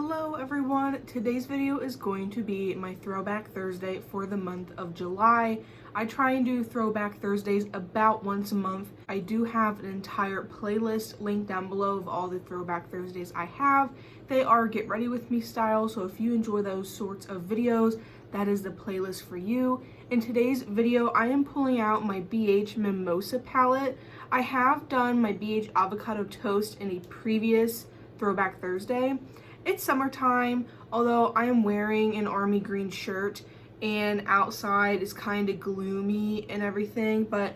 Hello everyone, today's video is going to be my Throwback Thursday for the month of July. I try and do Throwback Thursdays about once a month. I do have an entire playlist linked down below of all the Throwback Thursdays I have. They are Get Ready With Me style, so if you enjoy those sorts of videos, that is the playlist for you. In today's video, I am pulling out my BH Mimosa palette. I have done my BH Avocado Toast in a previous Throwback Thursday. It's summertime, although I am wearing an army green shirt and outside is kind of gloomy and everything, but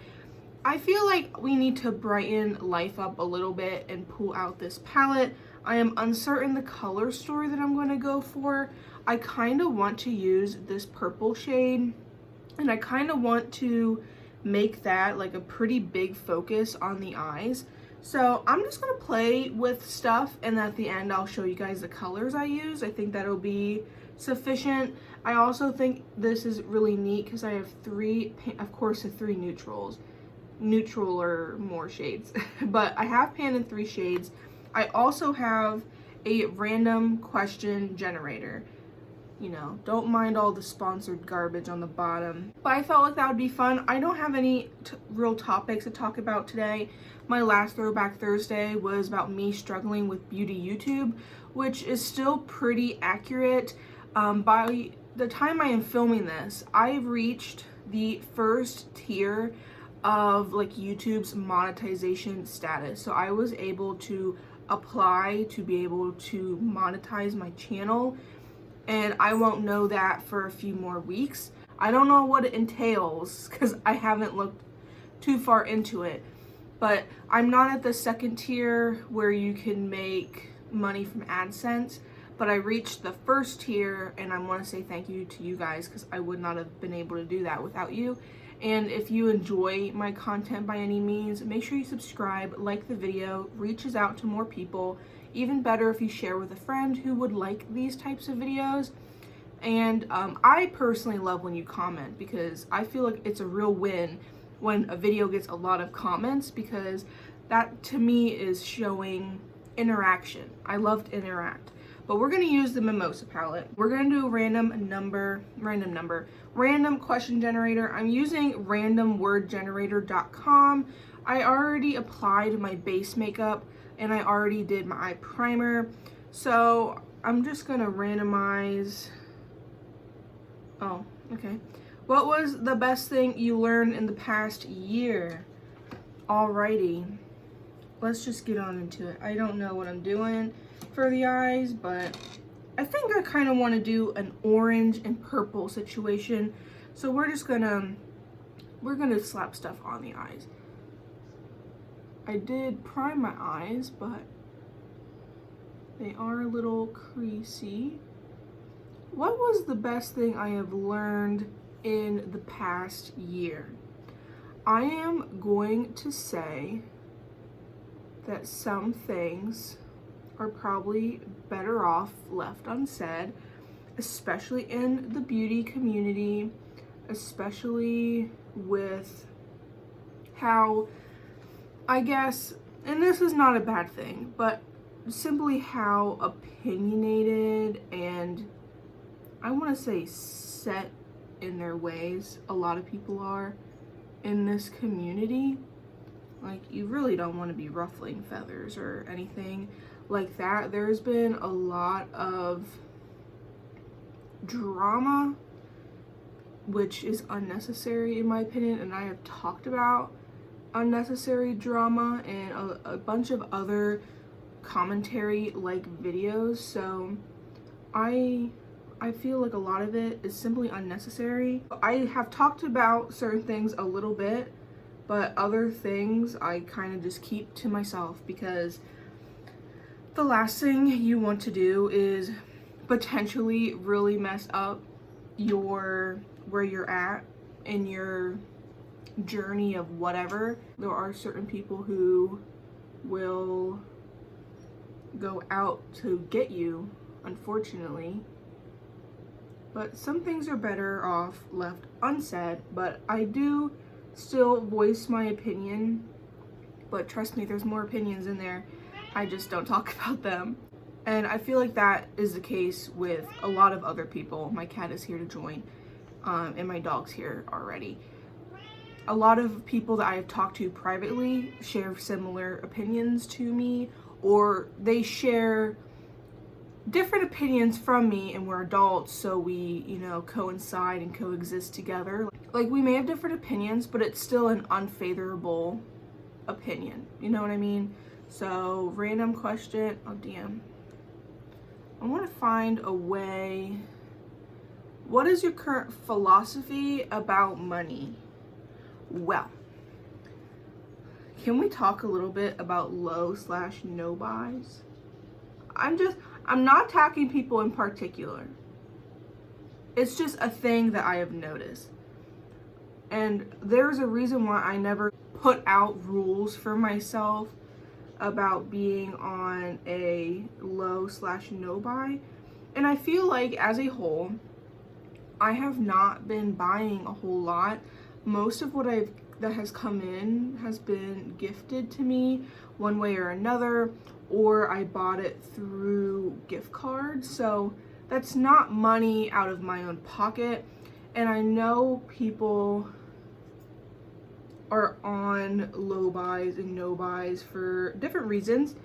I feel like we need to brighten life up a little bit and pull out this palette. I am uncertain the color story that I'm going to go for. I kind of want to use this purple shade, and I kind of want to make that like a pretty big focus on the eyes. So I'm just going to play with stuff, and at the end I'll show you guys the colors I use. I think that'll be sufficient. I also think this is really neat because I have three neutrals. Neutral or more shades. But I have pan in 3 shades. I also have a random question generator. You know, don't mind all the sponsored garbage on the bottom. But I felt like that would be fun. I don't have any real topics to talk about today. My last Throwback Thursday was about me struggling with beauty YouTube, which is still pretty accurate. By the time I am filming this, I've reached the first tier of like YouTube's monetization status. So I was able to apply to be able to monetize my channel, and I won't know that for a few more weeks. I don't know what it entails because I haven't looked too far into it, but I'm not at the second tier where you can make money from AdSense, but I reached the first tier, and I want to say thank you to you guys because I would not have been able to do that without you. And if you enjoy my content by any means, make sure you subscribe, like the video, reaches out to more people. Even better if you share with a friend who would like these types of videos. And I personally love when you comment, because I feel like it's a real win when a video gets a lot of comments, because that to me is showing interaction. I love to interact. But we're going to use the Mimosa palette. We're going to do a random question generator. I'm using randomwordgenerator.com. I already applied my base makeup and I already did my eye primer. So I'm just going to randomize. Oh, okay. What was the best thing you learned in the past year? Alrighty. Let's just get on into it. I don't know what I'm doing for the eyes, but I think I kind of want to do an orange and purple situation. So we're gonna slap stuff on the eyes. I did prime my eyes, but they are a little creasy. What was the best thing I have learned in the past year? I am going to say that some things are probably better off left unsaid, especially in the beauty community, especially with how, I guess, and this is not a bad thing, but simply how opinionated and I want to say set in their ways a lot of people are in this community. Like, you really don't want to be ruffling feathers or anything like that. There's been a lot of drama, which is unnecessary in my opinion, and I have talked about unnecessary drama and a bunch of other commentary like videos. So I feel like a lot of it is simply unnecessary. I have talked about certain things a little bit, but other things I kind of just keep to myself, because the last thing you want to do is potentially really mess up where you're at in your journey of whatever. There are certain people who will go out to get you, unfortunately. But some things are better off left unsaid, but I do still voice my opinion, but trust me, there's more opinions in there. I just don't talk about them. And I feel like that is the case with a lot of other people. My cat is here to join, and my dog's here already. A lot of people that I have talked to privately share similar opinions to me, or they share different opinions from me, and we're adults, so we, you know, coincide and coexist together. Like, we may have different opinions, but it's still an unfavorable opinion. You know what I mean? So, random question. Oh, damn. I want to find a way. What is your current philosophy about money? Well, can we talk a little bit about low/no buys? I'm not attacking people in particular. It's just a thing that I have noticed. And there's a reason why I never put out rules for myself about being on a low/no buy. And I feel like as a whole, I have not been buying a whole lot. Most of what that has come in has been gifted to me one way or another, or I bought it through gift cards. So that's not money out of my own pocket. And I know people are on low buys and no buys for different reasons,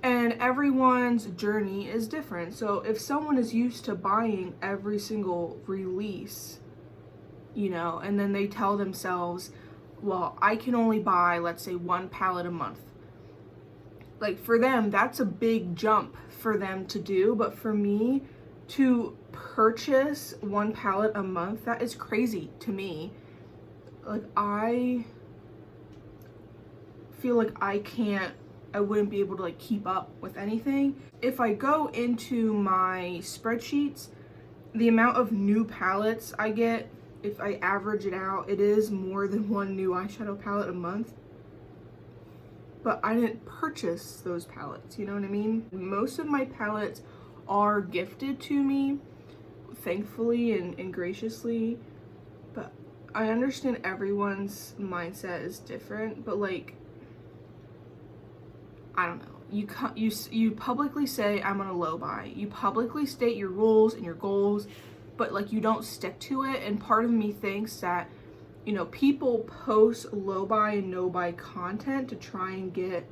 and everyone's journey is different. So if someone is used to buying every single release, you know, and then they tell themselves, well, I can only buy, let's say, 1 palette a month. Like, for them, that's a big jump for them to do. But for me, to purchase 1 palette a month, that is crazy to me. Like, I feel like I wouldn't be able to, like, keep up with anything. If I go into my spreadsheets, the amount of new palettes I get, if I average it out, it is more than 1 new eyeshadow palette a month. But I didn't purchase those palettes, you know what I mean? Most of my palettes are gifted to me, thankfully and graciously. But I understand everyone's mindset is different, but, like, I don't know. You publicly say I'm on a low buy. You publicly state your rules and your goals, but, like, you don't stick to it. And part of me thinks that, you know, people post low buy and no buy content to try and get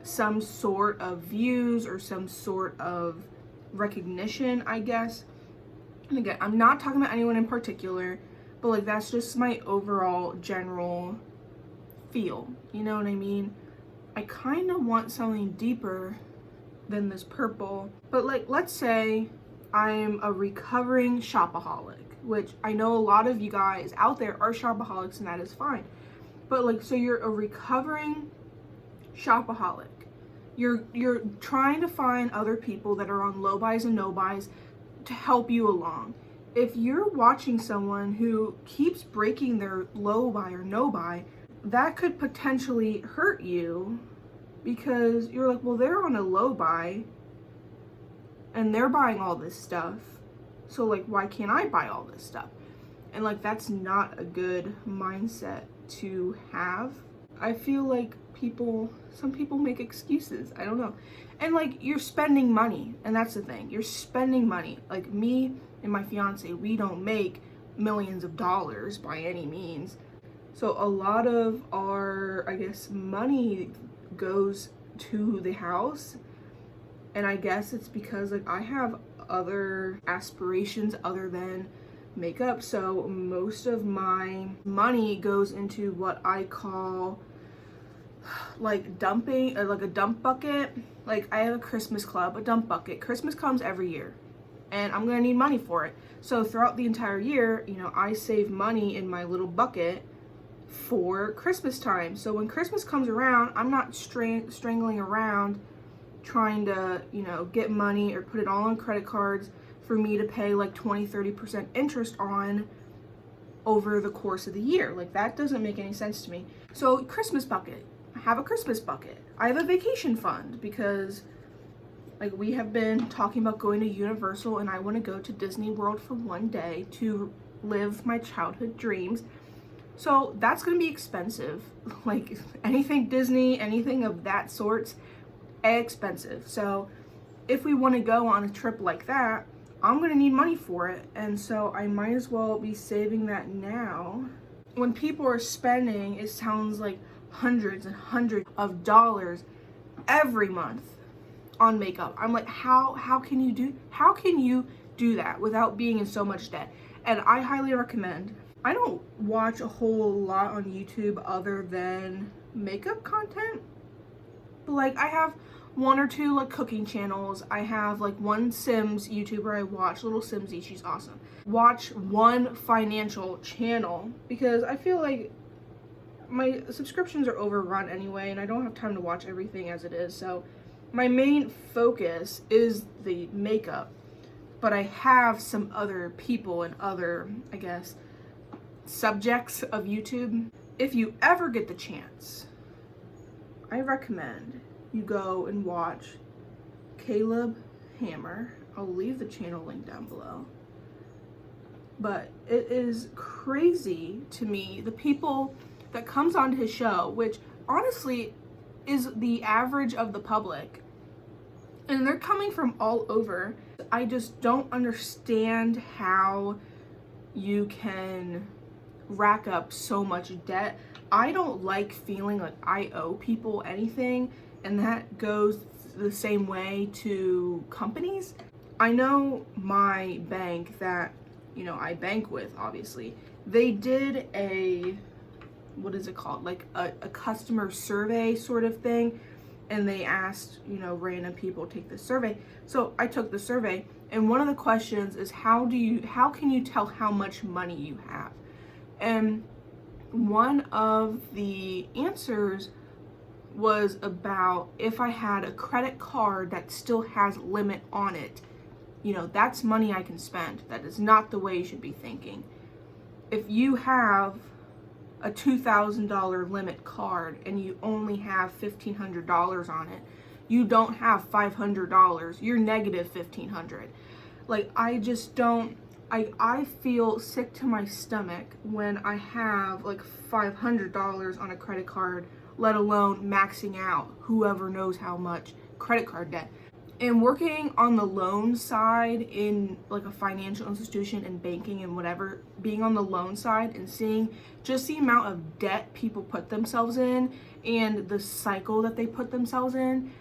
some sort of views or some sort of recognition, I guess. And again, I'm not talking about anyone in particular, but, like, that's just my overall general feel. You know what I mean? I kind of want something deeper than this purple. But, like, let's say I'm a recovering shopaholic, which I know a lot of you guys out there are shopaholics, and that is fine. But, like, so you're a recovering shopaholic. You're trying to find other people that are on low buys and no buys to help you along. If you're watching someone who keeps breaking their low buy or no buy, that could potentially hurt you, because you're like, well, they're on a low buy and they're buying all this stuff, so, like, why can't I buy all this stuff? And, like, that's not a good mindset to have. I feel like some people make excuses. I don't know. And, like, you're spending money, and that's the thing. You're spending money. Like, me and my fiance, we don't make millions of dollars by any means. So a lot of our, I guess, money goes to the house. And I guess it's because, like, I have other aspirations other than makeup. So most of my money goes into what I call, like, dumping, like a dump bucket. Like, I have a Christmas club, a dump bucket. Christmas comes every year, and I'm gonna need money for it. So throughout the entire year, you know, I save money in my little bucket for Christmas time. So when Christmas comes around, I'm not strangling around trying to, you know, get money or put it all on credit cards for me to pay like 20-30% interest on over the course of the year. Like, that doesn't make any sense to me. So Christmas bucket. I have a Christmas bucket. I have a vacation fund because, like, we have been talking about going to Universal, and I want to go to Disney World for one day to live my childhood dreams. So that's going to be expensive. Like, anything Disney, anything of that sort's expensive. So if we want to go on a trip like that, I'm gonna need money for it, and so I might as well be saving that now. When people are spending, it sounds like hundreds and hundreds of dollars every month on makeup. I'm like, how can you do that without being in so much debt? And I highly recommend. I don't watch a whole lot on YouTube other than makeup content, but like I have one or two like cooking channels. I have like one Sims YouTuber I watch, Little Simsy, she's awesome. Watch one financial channel because I feel like my subscriptions are overrun anyway and I don't have time to watch everything as it is. So my main focus is the makeup, but I have some other people and other, I guess, subjects of YouTube. If you ever get the chance, I recommend you go and watch Caleb Hammer. I'll leave the channel link down below. But it is crazy to me, the people that comes onto his show, which honestly is the average of the public, and they're coming from all over. I just don't understand how you can rack up so much debt. I don't like feeling like I owe people anything, and that goes the same way to companies. I know my bank that, you know, I bank with, obviously, they did a, what is it called, like a customer survey sort of thing, and they asked, you know, random people to take the survey. So I took the survey, and one of the questions is how can you tell how much money you have? And one of the answers was about if I had a credit card that still has limit on it, you know, that's money I can spend. That is not the way you should be thinking. If you have a $2,000 limit card and you only have $1,500 on it, you don't have $500, you're negative $1,500. Like, I just don't, I feel sick to my stomach when I have like $500 on a credit card, let alone maxing out whoever knows how much credit card debt. And working on the loan side in like a financial institution and banking and whatever, being on the loan side and seeing just the amount of debt people put themselves in and the cycle that they put themselves in,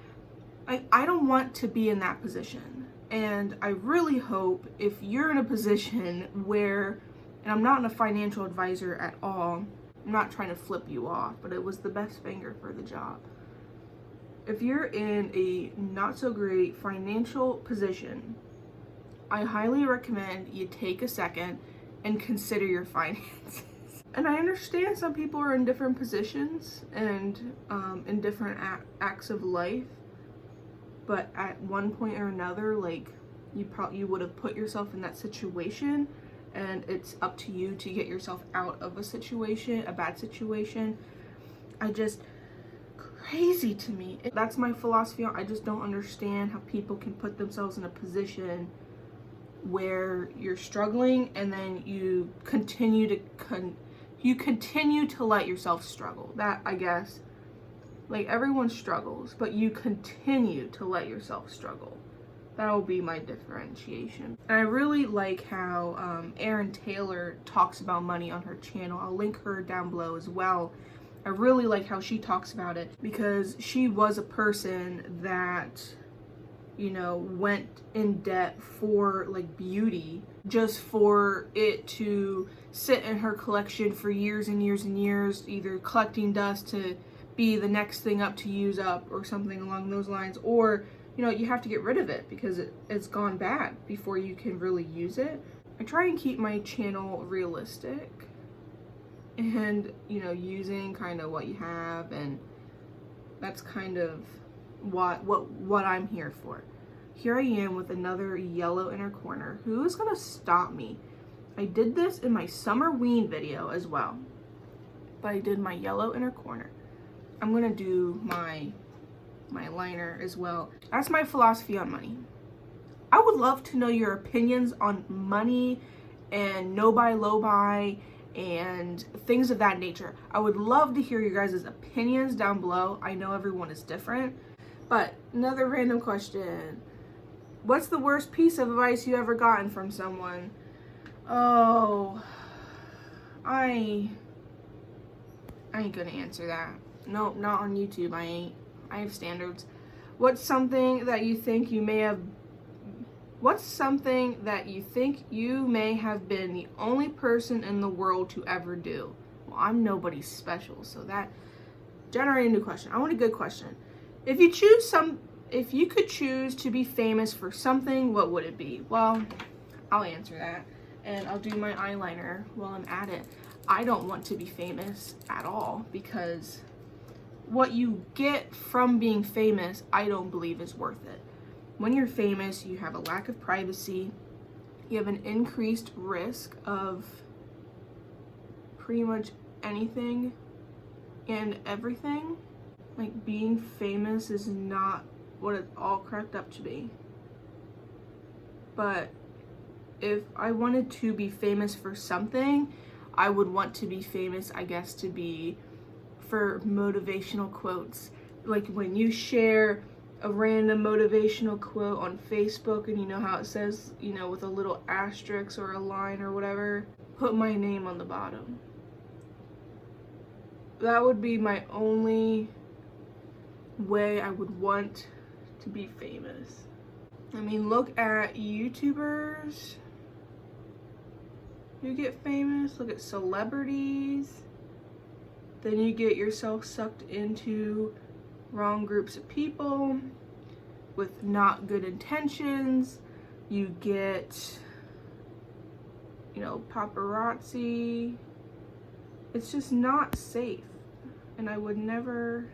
I don't want to be in that position. And I really hope if you're in a position where, and I'm not a financial advisor at all, I'm not trying to flip you off, but it was the best finger for the job. If you're in a not so great financial position, I highly recommend you take a second and consider your finances. And I understand some people are in different positions and in different acts of life, but at one point or another, like, you would have put yourself in that situation, and it's up to you to get yourself out of a situation, a bad situation. Crazy to me. That's my philosophy. I just don't understand how people can put themselves in a position where you're struggling and then you continue to let yourself struggle. That, I guess, like, everyone struggles, but you continue to let yourself struggle. That will be my differentiation. And I really like how Erin Taylor talks about money on her channel. I'll link her down below as well. I really like how she talks about it because she was a person that, you know, went in debt for like beauty, just for it to sit in her collection for years and years and years, either collecting dust to be the next thing up to use up or something along those lines, or, you know, you have to get rid of it because it's gone bad before you can really use it. I try and keep my channel realistic and, you know, using kind of what you have, and that's kind of what I'm here for. Here I am with another yellow inner corner. Who's gonna stop me? I did this in my summer ween video as well, but I did my yellow inner corner. I'm gonna do my liner as well. That's my philosophy on money. I would love to know your opinions on money and no buy, low buy, and things of that nature. I would love to hear your guys' opinions down below. I know everyone is different. But another random question. What's the worst piece of advice you ever gotten from someone? Oh, I ain't gonna answer that. Nope, not on YouTube, I ain't. I have standards. What's something that you think you may have been the only person in the world to ever do? Well, I'm nobody special, so that generated a new question. I want a good question. If you could choose to be famous for something, what would it be? Well, I'll answer that, and I'll do my eyeliner while I'm at it. I don't want to be famous at all, because what you get from being famous, I don't believe is worth it. When you're famous, you have a lack of privacy. You have an increased risk of pretty much anything and everything. Like, being famous is not what it's all cracked up to be. But if I wanted to be famous for something, I would want to be famous, I guess, to be for motivational quotes. Like when you share a random motivational quote on Facebook, and you know how it says, you know, with a little asterisk or a line or whatever, put my name on the bottom. That would be my only way I would want to be famous. I mean, look at YouTubers who get famous. Look at celebrities. Then you get yourself sucked into wrong groups of people with not good intentions. You get, you know, paparazzi. It's just not safe, and I would never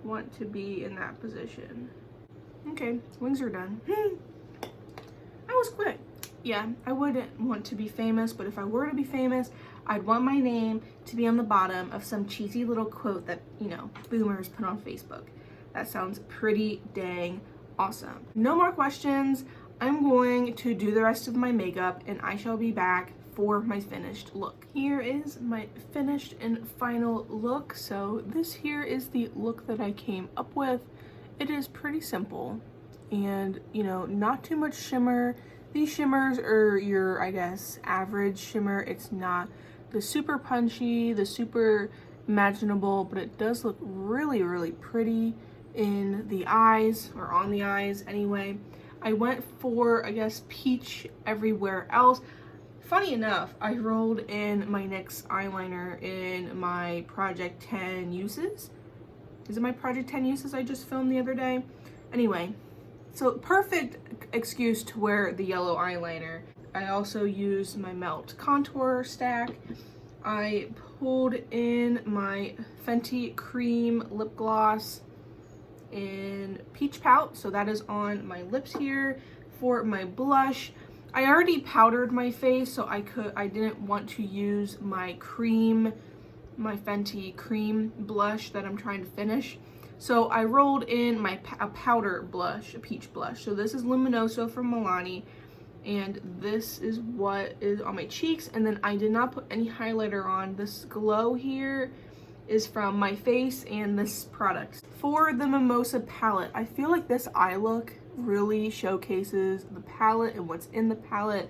want to be in that position. Okay, wings are done. That was quick. Yeah, I wouldn't want to be famous, but if I were to be famous, I'd want my name to be on the bottom of some cheesy little quote that, you know, boomers put on Facebook. That sounds pretty dang awesome. No more questions. I'm going to do the rest of my makeup, and I shall be back for my finished look. Here is my finished and final look. So this here is the look that I came up with. It is pretty simple and, you know, not too much shimmer. These shimmers are your, I guess, average shimmer. It's not the super punchy, the super imaginable, but it does look really, really pretty in the eyes, or on the eyes anyway. I went for, I guess, peach everywhere else. Funny enough, I rolled in my NYX eyeliner in my Project 10 uses. Is it my Project 10 uses I just filmed the other day? Anyway, so perfect excuse to wear the yellow eyeliner. I also used my Melt contour stack. I pulled in my Fenty Cream lip gloss in Peach Pout, so that is on my lips here. For my blush, I already powdered my face, so I didn't want to use my Fenty Cream blush that I'm trying to finish. So I rolled in a powder blush, a peach blush. So this is Luminoso from Milani, and this is what is on my cheeks. And then I did not put any highlighter on. This glow here is from my face and this product. For the Mimosa palette, I feel like this eye look really showcases the palette and what's in the palette.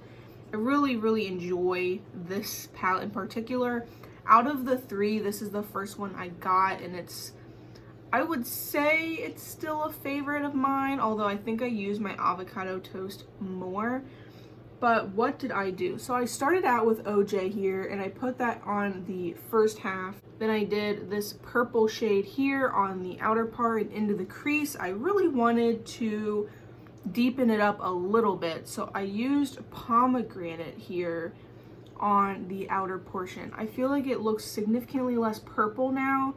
I really, really enjoy this palette in particular. Out of the three, this is the first one I got, and I would say it's still a favorite of mine, although I think I use my avocado toast more. But what did I do? So I started out with OJ here, and I put that on the first half. Then I did this purple shade here on the outer part and into the crease. I really wanted to deepen it up a little bit, so I used pomegranate here on the outer portion. I feel like it looks significantly less purple now,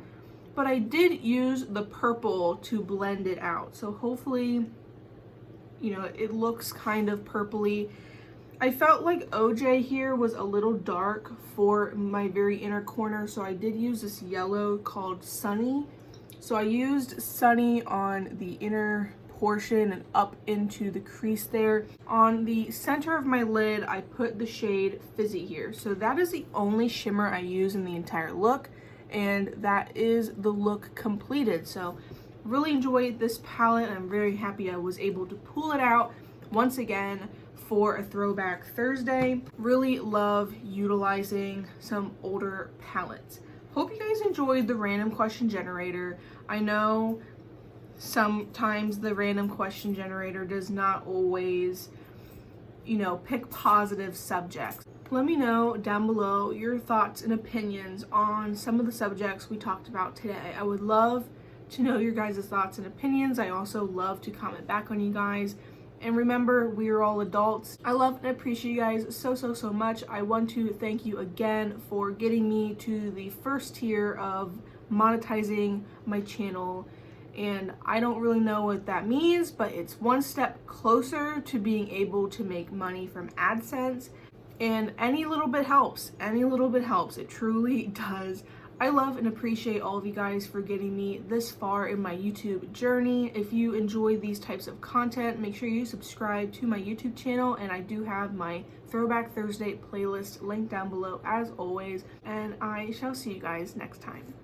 but I did use the purple to blend it out. So hopefully, you know, it looks kind of purpley. I felt like OJ here was a little dark for my very inner corner, so I did use this yellow called Sunny. So I used Sunny on the inner portion and up into the crease there. On the center of my lid, I put the shade Fizzy here. So that is the only shimmer I use in the entire look, and that is the look completed. So Really enjoyed this palette. I'm very happy I was able to pull it out once again for a Throwback Thursday. Really love utilizing some older palettes. Hope you guys enjoyed the random question generator. I know sometimes the random question generator does not always, pick positive subjects. Let me know down below your thoughts and opinions on some of the subjects we talked about today. I would love to know your guys' thoughts and opinions. I also love to comment back on you guys. And remember, we are all adults. I love and appreciate you guys so much. I want to thank you again for getting me to the first tier of monetizing my channel. And I don't really know what that means, but it's one step closer to being able to make money from AdSense. And any little bit helps. Any little bit helps. It truly does. I love and appreciate all of you guys for getting me this far in my YouTube journey. If you enjoy these types of content, make sure you subscribe to my YouTube channel, and I do have my Throwback Thursday playlist linked down below as always, and I shall see you guys next time.